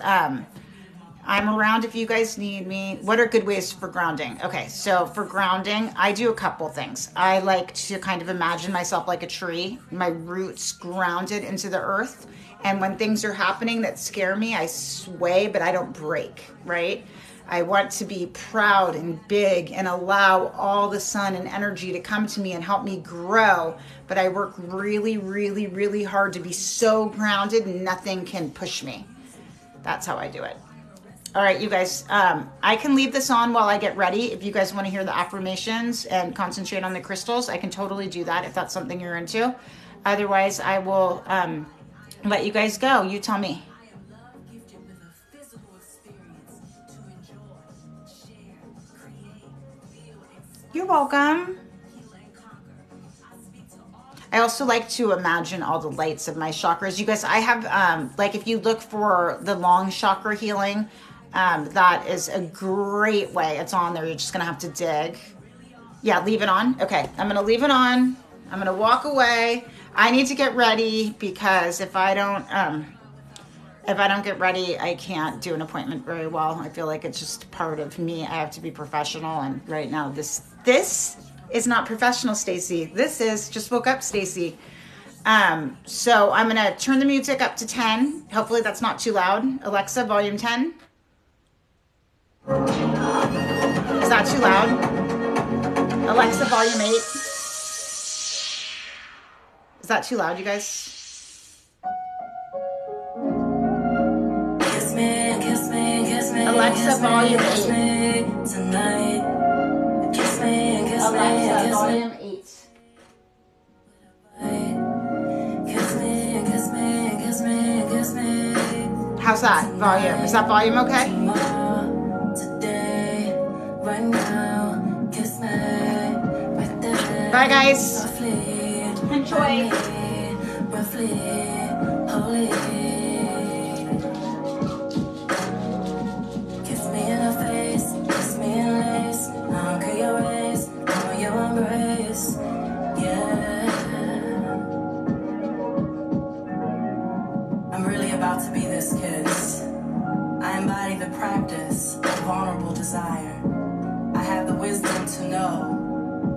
I'm around if you guys need me. What are good ways for grounding? Okay, so for grounding, I do a couple things. I like to kind of imagine myself like a tree, my roots grounded into the earth. And when things are happening that scare me, I sway, but I don't break, right? I want to be proud and big and allow all the sun and energy to come to me and help me grow. But I work really, really, really hard to be so grounded, nothing can push me. That's how I do it. All right, you guys, I can leave this on while I get ready. If you guys want to hear the affirmations and concentrate on the crystals, I can totally do that if that's something you're into. Otherwise, I will let you guys go. You tell me. You're welcome. I also like to imagine all the lights of my chakras. You guys, I have, like if you look for the long chakra healing, that is a great way. It's on there. You're just going to have to dig. Yeah, leave it on. Okay, I'm going to leave it on. I'm going to walk away. I need to get ready because if I don't get ready, I can't do an appointment very well. I feel like it's just part of me. I have to be professional. And right now, this is not professional, Stacy. This is just woke up, Stacy. So I'm going to turn the music up to 10. Hopefully that's not too loud. Alexa, volume 10. Is that too loud? Alexa, volume 8. Is that too loud, you guys? Kiss me, kiss me, kiss me. Alexa, volume 8. Tonight. Kiss me, kiss me, Alexa, kiss volume me. 8. Kiss me, kiss me, kiss me, kiss me. How's that volume? Is that volume okay? Today, right now, kiss me, right there. Bye, guys. Enjoy. Roughly, holy. Kiss me in the face, kiss me in lace. I don't care your race, I want your embrace. Yeah. I'm really about to be this kiss. I embody the practice of vulnerable desire. I have the wisdom to know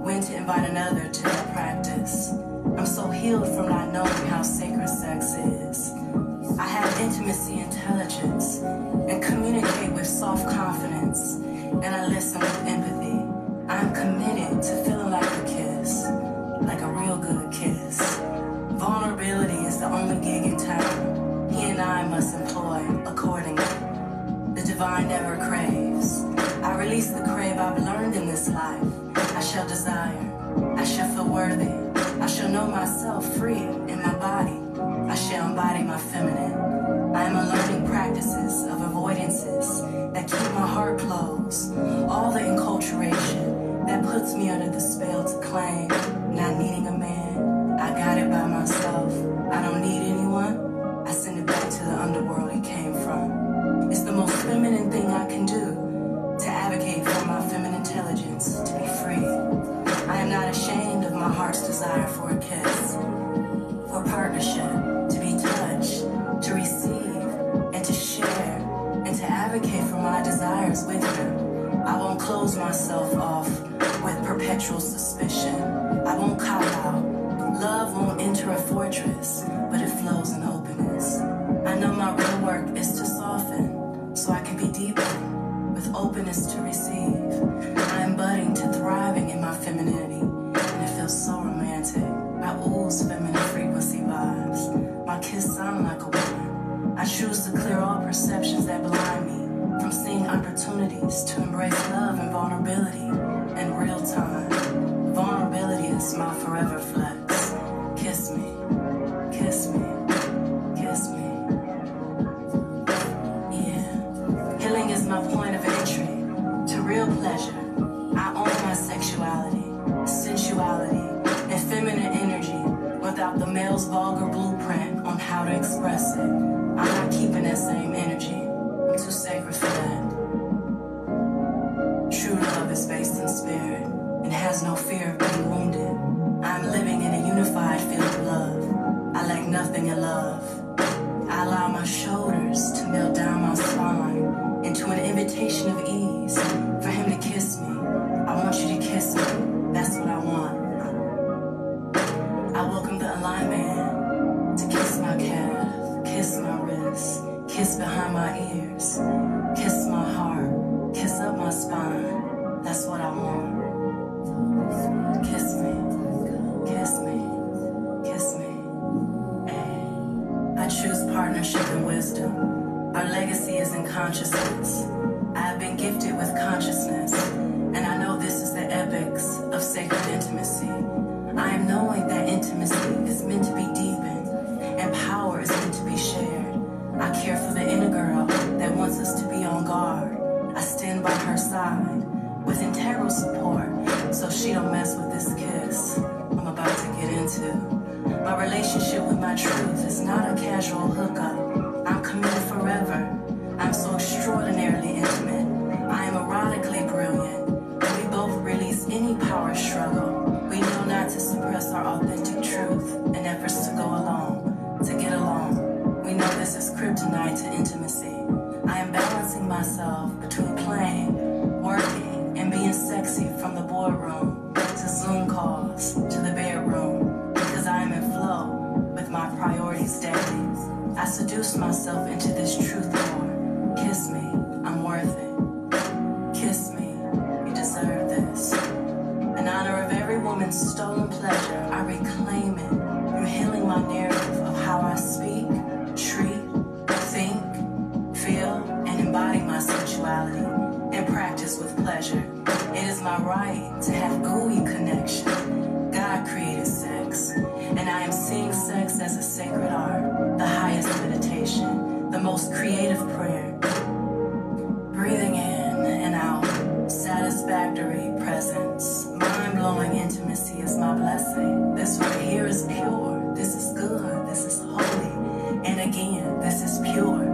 when to invite another to that practice. I'm so healed from not knowing how sacred sex is. I have intimacy intelligence and communicate with soft confidence, and I listen with empathy. divine never craves. I release the crave I've learned in this life. I shall desire, I shall feel worthy. I shall know myself free in my body. I shall embody my feminine. I am unlearning practices of avoidances that keep my heart closed. All the enculturation that puts me under the spell to claim not needing a man. I got it by myself. I don't need anyone. I send it back to the underworld it came from. It's the most feminine thing I can do to advocate for my feminine intelligence to be free. I am not ashamed of my heart's desire for a kiss, for partnership, to be touched, to receive, and to share, and to advocate for my desires with you. I won't close myself off with perpetual suspicion. I won't cop out. Love won't enter a fortress, but it flows in openness. I know my real work is to soften, so I can be deepened with openness to receive. I am budding to thriving in my femininity, and it feels so romantic. I ooze feminine frequency vibes. My kiss sound like a woman. I choose to clear all perceptions that blind me from seeing opportunities to embrace love and vulnerability in real time. Vulnerability is my forever flex. Kiss me, kiss me, kiss me. Yeah. Healing is my point of entry to real pleasure. I own my sexuality, sensuality, and feminine energy without the male's vulgar blueprint on how to express it. I'm not keeping that same energy. I'm too sacred for that. True love is based in spirit and has no fear of being wounded. I'm living in a unified field of love. I lack nothing in love. I allow my shoulders to melt down my spine into an invitation of ease for him to kiss me. I want you to kiss me. That's what I want. I welcome the alignment to kiss my calf, kiss my wrist, kiss behind my ears, kiss my heart, kiss up my spine. That's what I want. Kiss me, kiss me, kiss me. I choose partnership and wisdom. Our legacy is in consciousness. I have been gifted with consciousness, and I know this is the epics of sacred intimacy. I am knowing that intimacy is meant to be deepened, and power is meant to be shared. I care for the inner girl that wants us to be on guard. I stand by her side with integral support, so she don't mess with this kiss I'm about to get into. My relationship with my truth is not a casual hookup. I'm committed forever. I'm so extraordinarily intimate. I am erotically brilliant. We both release any power struggle. We know not to suppress our authentic truth in efforts to go along, to get along. We know this is kryptonite to intimacy. I am balancing myself between playing, working, and being sexy from the boardroom to Zoom calls to the bedroom, because I am in flow with my priorities daily. I seduce myself into this truth war. Kiss me, I'm worth it. Kiss me, you deserve this. In honor of every woman's stolen pleasure, I reclaim it through healing my narrative of how I speak, treat, think, feel, and embody my sexuality and practice with pleasure. It is my right to have gooey connection. God created sex, and I am seeing sex as a sacred art, the highest meditation, the most creative prayer. Breathing in and out, satisfactory presence, mind-blowing intimacy is my blessing. This right here is pure. This is good. This is holy. And again, this is pure.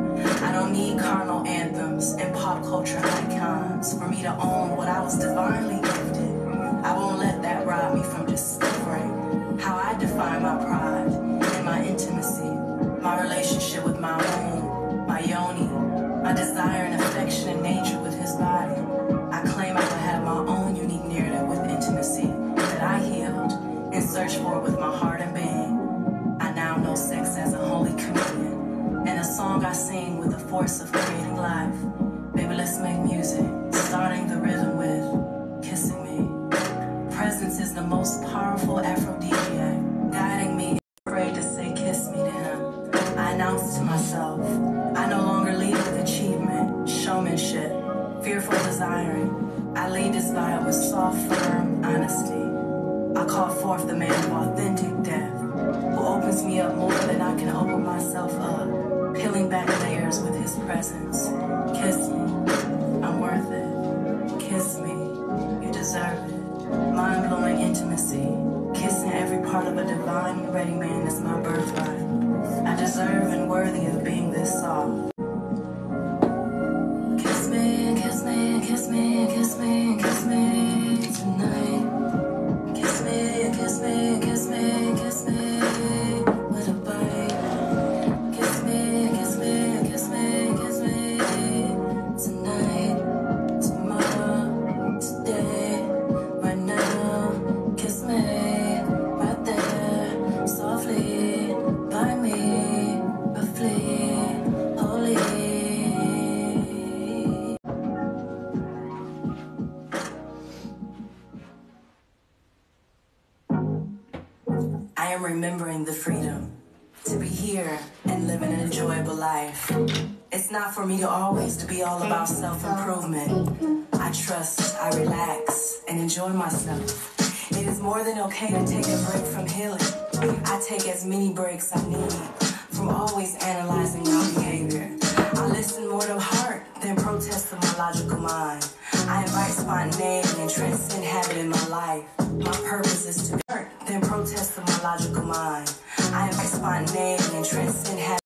I don't need carnal anthems and pop culture icons for me to own what I was divinely gifted. I won't let that rob me from discovering how I define my pride and my intimacy, my relationship with my womb, my yoni, my desire and affection and nature with his body. I claim I will have my own unique narrative with intimacy that I healed and searched for with my heart and being. I now know sex as a holy communion and a song I sing with the force of creating life. Baby, let's make music, starting the rhythm with kissing me. Presence is the most powerful aphrodisiac, guiding me, afraid to say kiss me to him. I announce to myself, I no longer lead with achievement, showmanship, desiring. I lead this vibe with soft, firm honesty. I call forth the man of authentic depth, who opens me up more than I can open myself up, peeling back layers with his presence. Kiss me, I'm worth it. Kiss me, you deserve it. Mind-blowing intimacy, kissing every part of a divine ready man is my birthright. I deserve and worthy of being this soft. Kiss me, kiss me, kiss me, kiss me, kiss me tonight. Kiss me, kiss me, kiss me, kiss me with a bite. Kiss me, kiss me, kiss me, kiss me tonight, tomorrow, today, right now. Kiss me right there, softly by me, roughly, holy. I am remembering the freedom to be here and live an enjoyable life. It's not for me to always to be all about self-improvement. I trust, I relax, and enjoy myself. It is more than okay to take a break from healing. I take as many breaks I need from always analyzing my behavior. I listen more to heart than protest of my logical mind. I invite spontaneity and transcend habit in my life. My purpose is to be heart than protest of my logical mind. I invite spontaneity and transcend habit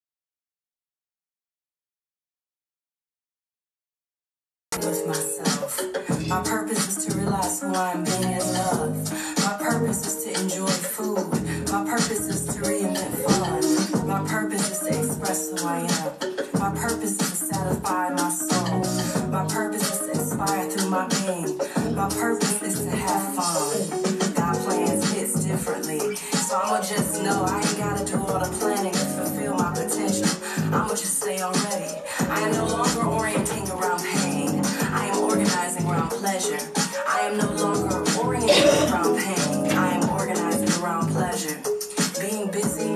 with myself. My purpose is to realize who I am being as love. My purpose is to enjoy food. My purpose is to reinvent fun. My purpose is to express who I am. My purpose is to satisfy my soul. My purpose is to inspire through my being. My purpose is to have fun. God plans hits differently, so I'ma just know I ain't gotta do all the planning to fulfill my potential. I'ma just stay on ready. I am no longer orienting around pain. I am organizing around pleasure. I am no longer orienting around pain. I am organizing around pleasure. Being busy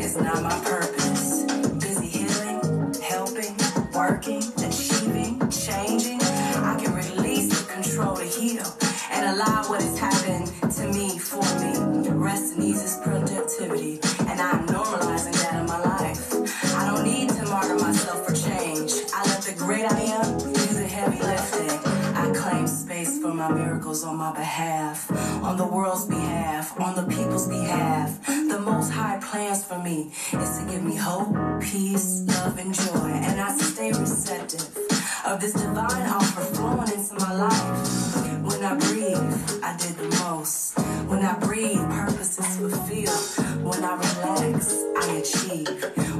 is not my purpose. Busy healing, helping, working, achieving, changing. I can release the control to heal and allow what has happened to me for me. Rest and ease is productivity, and I'm normalizing that in my life. I don't need to martyr myself for change. I let the great I am do the heavy lifting. I claim space for my miracles on my behalf, on the world's behalf, on the people's behalf. The Most High plans for me is to give me hope, peace, love, and joy, and I stay receptive of this divine offer flowing into my life. When I breathe, I did the most. When I breathe, purpose is fulfilled. When I relax, I achieve.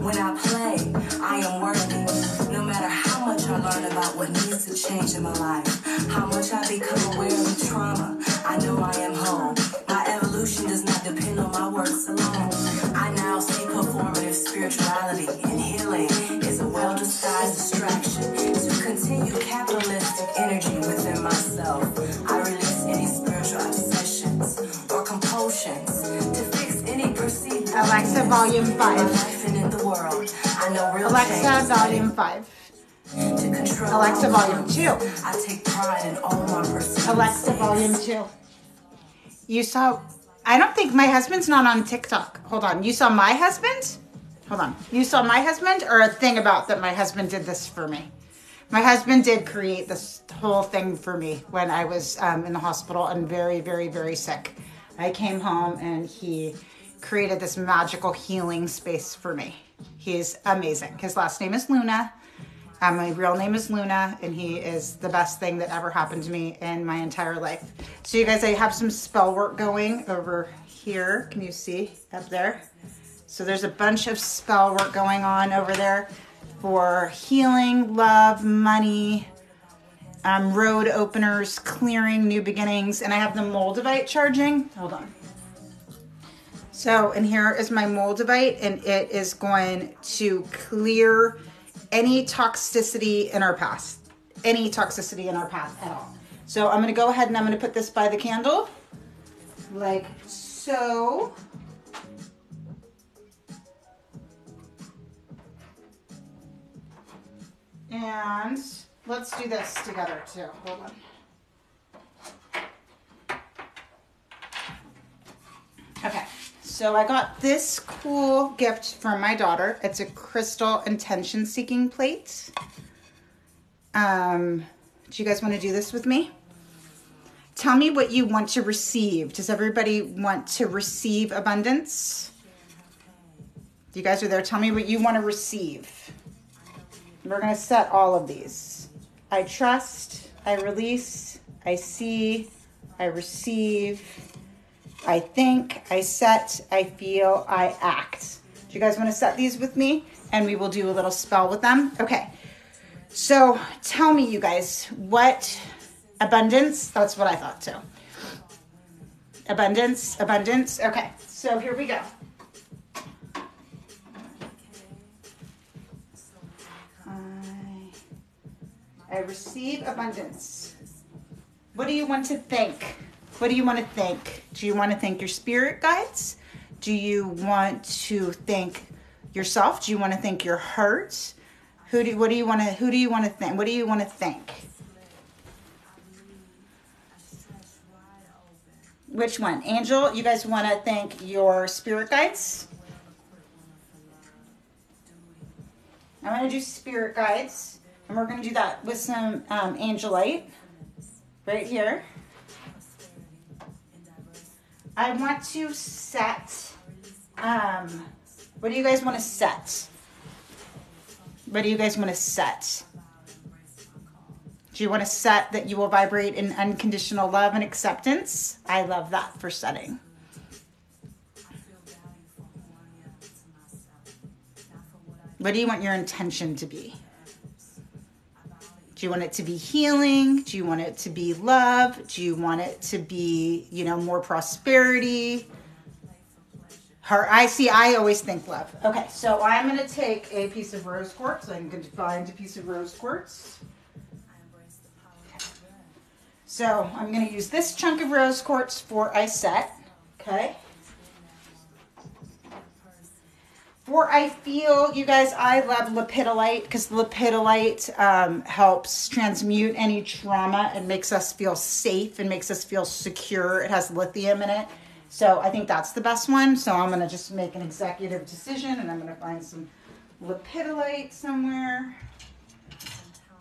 When I play, I am worthy. No matter how much I learn about what needs to change in my life, how much I become aware of the trauma, I know I am whole. My evolution does not depend on my works alone. I now see performative spirituality and healing is a well-disguised distraction to continue capitalistic energy within myself. I release any spiritual obsessions or compulsions to fix any perceived Alexa, volume 5. life and in the world. I know real Alexa, volume 5. to control Alexa, volume 2. I take pride in all my perceived Alexa, volume 2. You saw, I don't think my husband's not on TikTok. Hold on. You saw my husband? Hold on. You saw my husband or a thing about that my husband did this for me? My husband did create this whole thing for me when I was in the hospital and very, very, very sick. I came home and he created this magical healing space for me. He's amazing. His last name is Luna. My real name is Luna, and he is the best thing that ever happened to me in my entire life. So you guys, I have some spell work going over here. Can you see up there? So there's a bunch of spell work going on over there for healing, love, money, road openers, clearing, new beginnings, and I have the Moldavite charging. Hold on. So, and here is my Moldavite, and it is going to clear any toxicity in our past, any toxicity in our path at all. So I'm going to go ahead and I'm going to put this by the candle like so. And let's do this together too. Hold on. Okay, so I got this cool gift from my daughter. It's a crystal intention seeking plate. Do you guys want to do this with me? Tell me what you want to receive. Does everybody want to receive abundance? You guys are there. Tell me what you want to receive. We're going to set all of these. I trust, I release, I see, I receive, I think, I set, I feel, I act. Do you guys want to set these with me? And we will do a little spell with them. Okay. So tell me, you guys, what abundance? That's what I thought too. Abundance, abundance. Okay. So here we go. I receive abundance. What do you want to think? What do you want to think? Do you want to thank your spirit guides? Do you want to thank yourself? Do you want to thank your heart? Who do you want to think? What do you want to thank? Which one? Angel, you guys want to thank your spirit guides? I'm going to do spirit guides. And we're going to do that with some angelite right here. I want to set, what do you guys want to set? What do you guys want to set? Do you want to set that you will vibrate in unconditional love and acceptance? I love that for setting. What do you want your intention to be? Do you want it to be healing? Do you want it to be love? Do you want it to be, more prosperity? I always think love. Okay, so I'm going to take a piece of rose quartz. I'm going to find a piece of rose quartz. So I'm going to use this chunk of rose quartz for I set. Okay. For I feel, you guys, I love lepidolite because lepidolite helps transmute any trauma and makes us feel safe and makes us feel secure. It has lithium in it. So I think that's the best one. So I'm going to just make an executive decision and I'm going to find some lepidolite somewhere.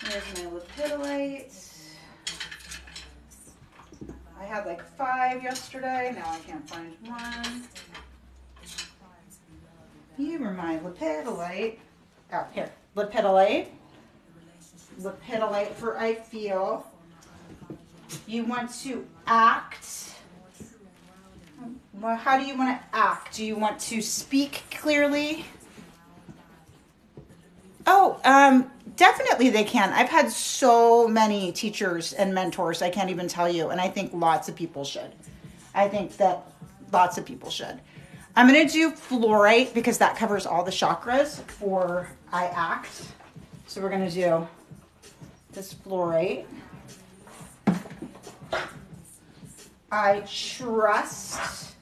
There's my lepidolite. I had like 5 yesterday. Now I can't find one. You were my lepidolite. Oh, here. Lepidolite. Lepidolite for I feel. You want to act. Well, how do you want to act? Do you want to speak clearly? Oh, definitely they can. I've had so many teachers and mentors, I can't even tell you. And I think lots of people should. I think that lots of people should. I'm going to do fluorite because that covers all the chakras for I act. So we're going to do this fluorite. I trust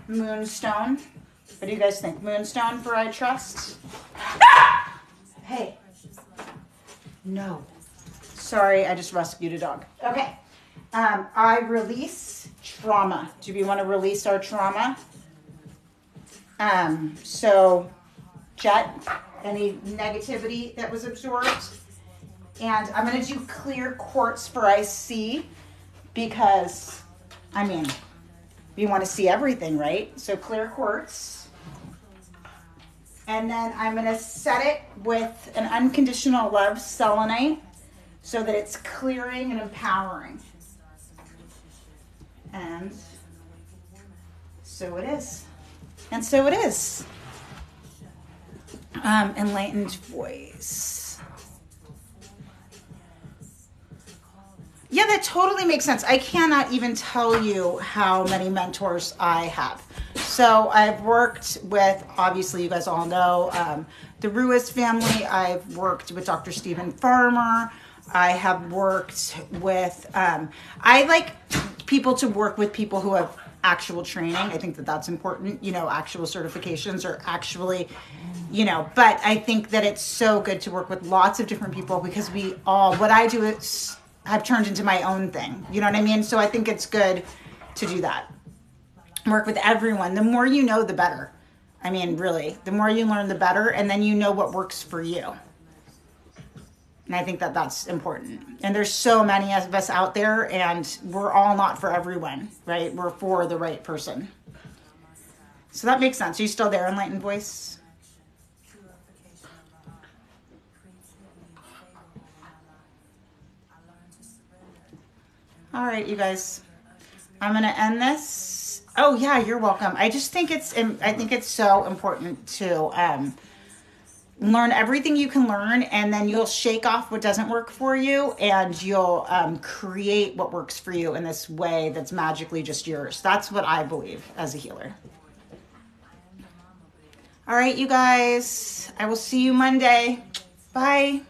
moonstone. What do you guys think? Moonstone for I trust? Hey. No. Sorry, I just rescued a dog. Okay. I release trauma. Do we want to release our trauma? So, Jet, any negativity that was absorbed? And I'm going to do clear quartz for I see because, we want to see everything, right? So clear quartz. And then I'm going to set it with an unconditional love selenite so that it's clearing and empowering. And so it is. And so it is. Enlightened voice. Yeah, that totally makes sense. I cannot even tell you how many mentors I have. So I've worked with, obviously you guys all know, the Ruiz family. I've worked with Dr. Stephen Farmer. I have worked with, I like people to work with people who have actual training. I think that that's important. Actual certifications are actually you know, but I think that it's so good to work with lots of different people because we all, what I do is have turned into my own thing. You know what I mean? So I think it's good to do that. Work with everyone. The more you know, the better. I mean, really, the more you learn, the better. And then you know what works for you. And I think that that's important. And there's so many of us out there, and we're all not for everyone, right? We're for the right person. So that makes sense. Are you still there, Enlightened Voice? All right, you guys. I'm going to end this. Oh, yeah, you're welcome. I just think it's so important to learn everything you can learn, and then you'll shake off what doesn't work for you, and you'll create what works for you in this way that's magically just yours. That's what I believe as a healer. All right, you guys. I will see you Monday. Bye.